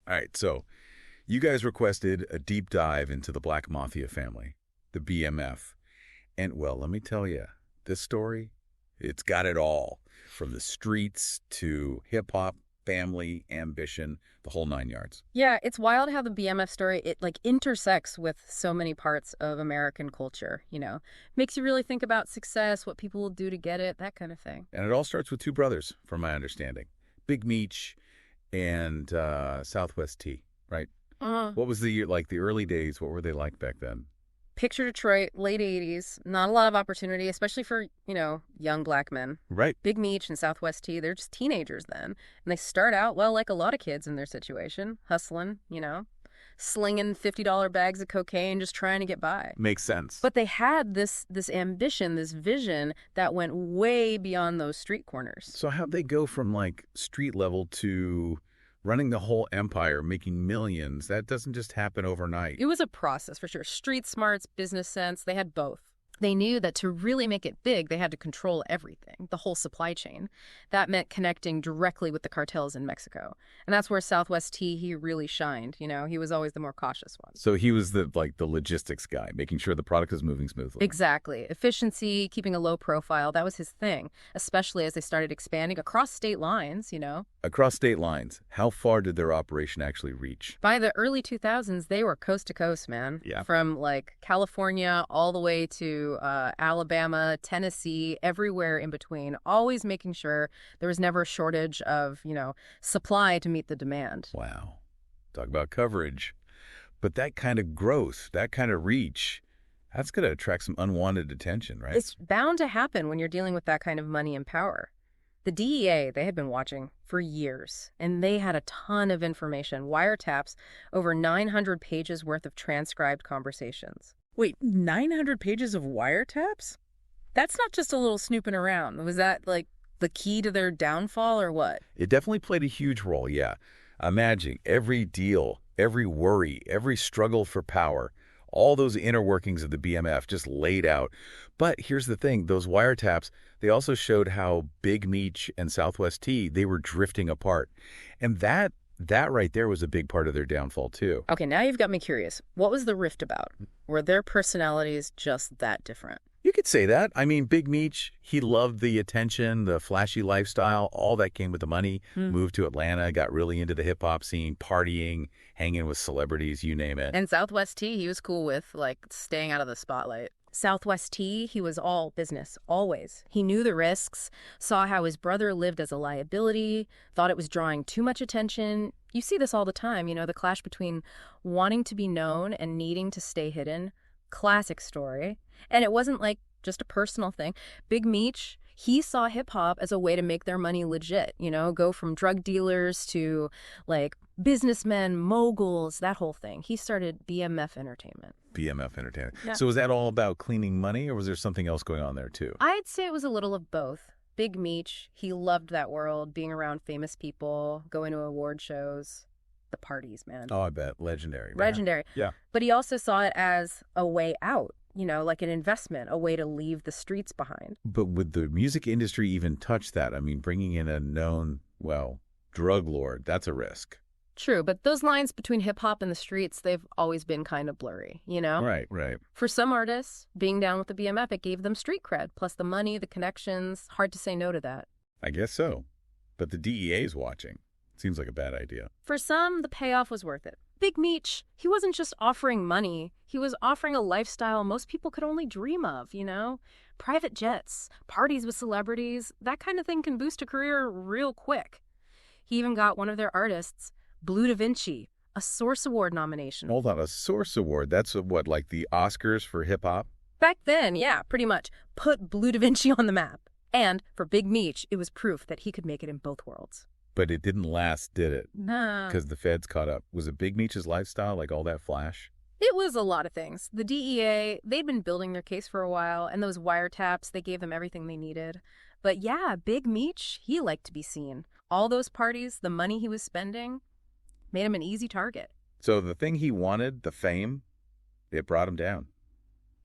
All right, so you guys requested a deep dive into the Black Mafia family, the BMF. And, well, let me tell you, this story, it's got it all. From the streets to hip-hop, family, ambition, the whole nine yards. Yeah, it's wild how the BMF story, it like intersects with so many parts of American culture, Makes you really think about success, what people will do to get it, that kind of thing. And it all starts with two brothers, from my understanding. Big Meech and Southwest T, right? What was the year, like the early days, what were they like back then? Picture Detroit, late 80s, not a lot of opportunity, especially for, young black men. Right. Big Meech and Southwest T, they're just teenagers then. And they start out, well, like a lot of kids in their situation, hustling, slinging $50 bags of cocaine, just trying to get by. Makes sense. But they had this ambition, this vision that went way beyond those street corners. So how'd they go from like street level to running the whole empire, making millions? That doesn't just happen overnight. It was a process for sure. Street smarts, business sense, they had both. They knew that to really make it big, they had to control everything, the whole supply chain. That meant connecting directly with the cartels in Mexico. And that's where Southwest T, he really shined. He was always the more cautious one. So he was the logistics guy, making sure the product is moving smoothly. Exactly. Efficiency, keeping a low profile, that was his thing, especially as they started expanding across state lines, Across state lines, how far did their operation actually reach? By the early 2000s, they were coast to coast, man. Yeah. From like California all the way to Alabama, Tennessee, everywhere in between, always making sure there was never a shortage of, supply to meet the demand. Wow. Talk about coverage. But that kind of growth, that kind of reach, that's going to attract some unwanted attention, right? It's bound to happen when you're dealing with that kind of money and power. The DEA, they had been watching for years, and they had a ton of information, wiretaps, over 900 pages worth of transcribed conversations. Wait, 900 pages of wiretaps? That's not just a little snooping around. Was that, like, the key to their downfall or what? It definitely played a huge role, yeah. Imagine every deal, every worry, every struggle for power, all those inner workings of the BMF just laid out. But here's the thing, those wiretaps, they also showed how Big Meech and Southwest T, they were drifting apart. And that right there was a big part of their downfall, too. Okay, now you've got me curious. What was the rift about? Were their personalities just that different? You could say that. I mean, Big Meech, he loved the attention, the flashy lifestyle, all that came with the money. Moved to Atlanta, got really into the hip-hop scene, partying, hanging with celebrities, you name it. And Southwest T, he was cool with, like, staying out of the spotlight. Southwest T, he was all business, always. He knew the risks, saw how his brother lived as a liability, thought it was drawing too much attention. You see this all the time, the clash between wanting to be known and needing to stay hidden. Classic story. And it wasn't like just a personal thing. Big Meech, he saw hip-hop as a way to make their money legit, go from drug dealers to, like, businessmen, moguls, that whole thing. He started BMF Entertainment. BMF Entertainment. Yeah. So was that all about cleaning money, or was there something else going on there, too? I'd say it was a little of both. Big Meech, he loved that world, being around famous people, going to award shows. The parties, man. Oh, I bet. Legendary. Legendary. Yeah. But he also saw it as a way out, like an investment, a way to leave the streets behind. But would the music industry even touch that? I mean, bringing in a known, drug lord, that's a risk. True, but those lines between hip-hop and the streets, they've always been kind of blurry, Right. For some artists, being down with the BMF, it gave them street cred, plus the money, the connections. Hard to say no to that. I guess so. But the DEA's watching. Seems like a bad idea. For some, the payoff was worth it. Big Meech, he wasn't just offering money. He was offering a lifestyle most people could only dream of, Private jets, parties with celebrities, that kind of thing can boost a career real quick. He even got one of their artists, Blue Da Vinci, a Source Award nomination. Hold on, a Source Award? That's what, like the Oscars for hip-hop? Back then, yeah, pretty much. Put Blue Da Vinci on the map. And for Big Meech, it was proof that he could make it in both worlds. But it didn't last, did it? Nah. Because the feds caught up. Was it Big Meech's lifestyle, like all that flash? It was a lot of things. The DEA, they'd been building their case for a while, and those wiretaps, they gave them everything they needed. But yeah, Big Meech, he liked to be seen. All those parties, the money he was spending, made him an easy target. So the thing he wanted, the fame, it brought him down.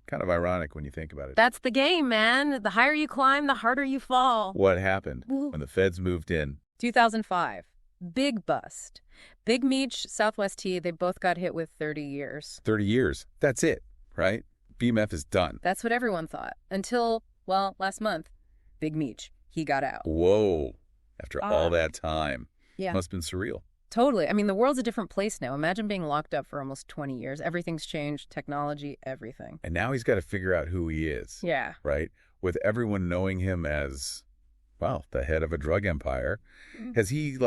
Kind of ironic when you think about it. That's the game, man. The higher you climb, the harder you fall. What happened Ooh. when the feds moved in? 2005. Big bust. Big Meech, Southwest T, they both got hit with 30 years. 30 years. That's it, right? BMF is done. That's what everyone thought. Until, well, last month, Big Meech, he got out. Whoa. After all that time. Yeah. Must have been surreal. Totally. I mean, the world's a different place now. Imagine being locked up for almost 20 years. Everything's changed, technology, everything. And now he's got to figure out who he is. Yeah. Right? With everyone knowing him as, well, the head of a drug empire. Has he,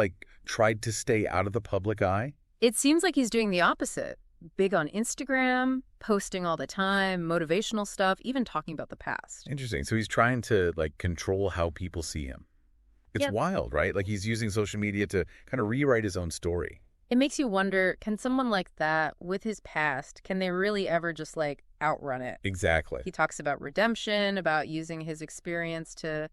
tried to stay out of the public eye? It seems like he's doing the opposite. Big on Instagram, posting all the time, motivational stuff, even talking about the past. Interesting. So he's trying to, control how people see him. It's wild, right? He's using social media to kind of rewrite his own story. It makes you wonder, can someone like that, with his past, can they really ever just, outrun it? Exactly. He talks about redemption, about using his experience to,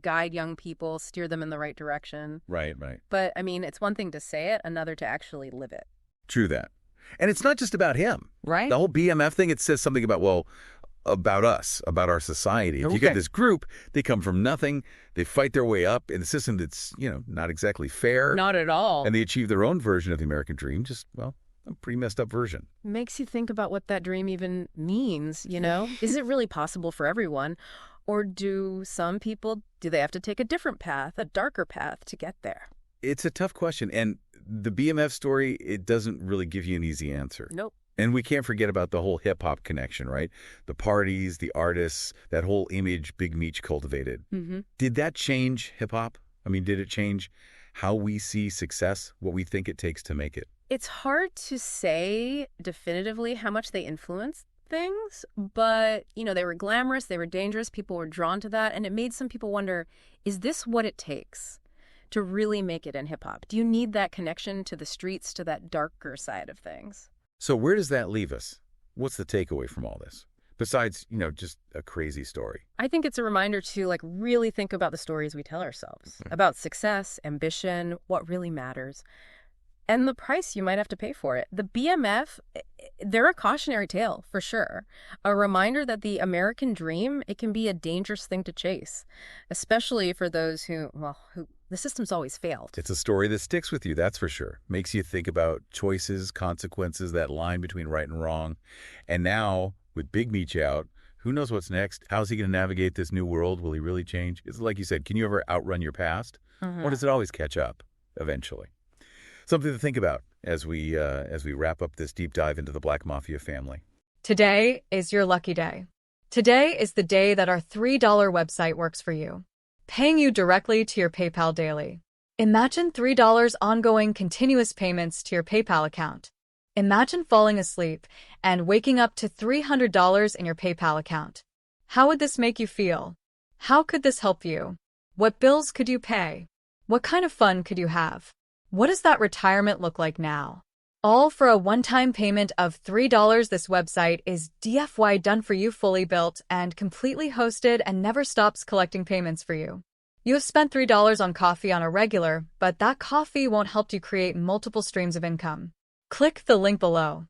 guide young people, steer them in the right direction. Right, right. But, I mean, it's one thing to say it, another to actually live it. True that. And it's not just about him. Right. The whole BMF thing, it says something about us, about our society. If you get this group, they come from nothing, they fight their way up in a system that's, not exactly fair. Not at all. And they achieve their own version of the American dream, just, a pretty messed up version. Makes you think about what that dream even means, Is it really possible for everyone? Or do some people, do they have to take a different path, a darker path to get there? It's a tough question. And the BMF story, it doesn't really give you an easy answer. Nope. And we can't forget about the whole hip-hop connection, right? The parties, the artists, that whole image Big Meech cultivated. Mm-hmm. Did that change hip-hop? I mean, did it change how we see success, what we think it takes to make it? It's hard to say definitively how much they influenced things, but, they were glamorous, they were dangerous, people were drawn to that, and it made some people wonder, is this what it takes to really make it in hip-hop? Do you need that connection to the streets, to that darker side of things? So where does that leave us? What's the takeaway from all this? Besides, just a crazy story. I think it's a reminder to really think about the stories we tell ourselves, about success, ambition, what really matters, and the price you might have to pay for it. The BMF, they're a cautionary tale, for sure. A reminder that the American dream, it can be a dangerous thing to chase, especially for those who the system's always failed. It's a story that sticks with you, that's for sure. Makes you think about choices, consequences, that line between right and wrong. And now, with Big Meech out, who knows what's next? How's he going to navigate this new world? Will he really change? It's like you said, can you ever outrun your past? Or does it always catch up eventually? Something to think about as we wrap up this deep dive into the Black Mafia family. Today is your lucky day. Today is the day that our $3 website works for you, paying you directly to your PayPal daily. Imagine $3 ongoing continuous payments to your PayPal account. Imagine falling asleep and waking up to $300 in your PayPal account. How would this make you feel? How could this help you? What bills could you pay? What kind of fun could you have? What does that retirement look like now? All for a one-time payment of $3. This website is DFY done for you, fully built and completely hosted, and never stops collecting payments for you. You have spent $3 on coffee on a regular, but that coffee won't help you create multiple streams of income. Click the link below.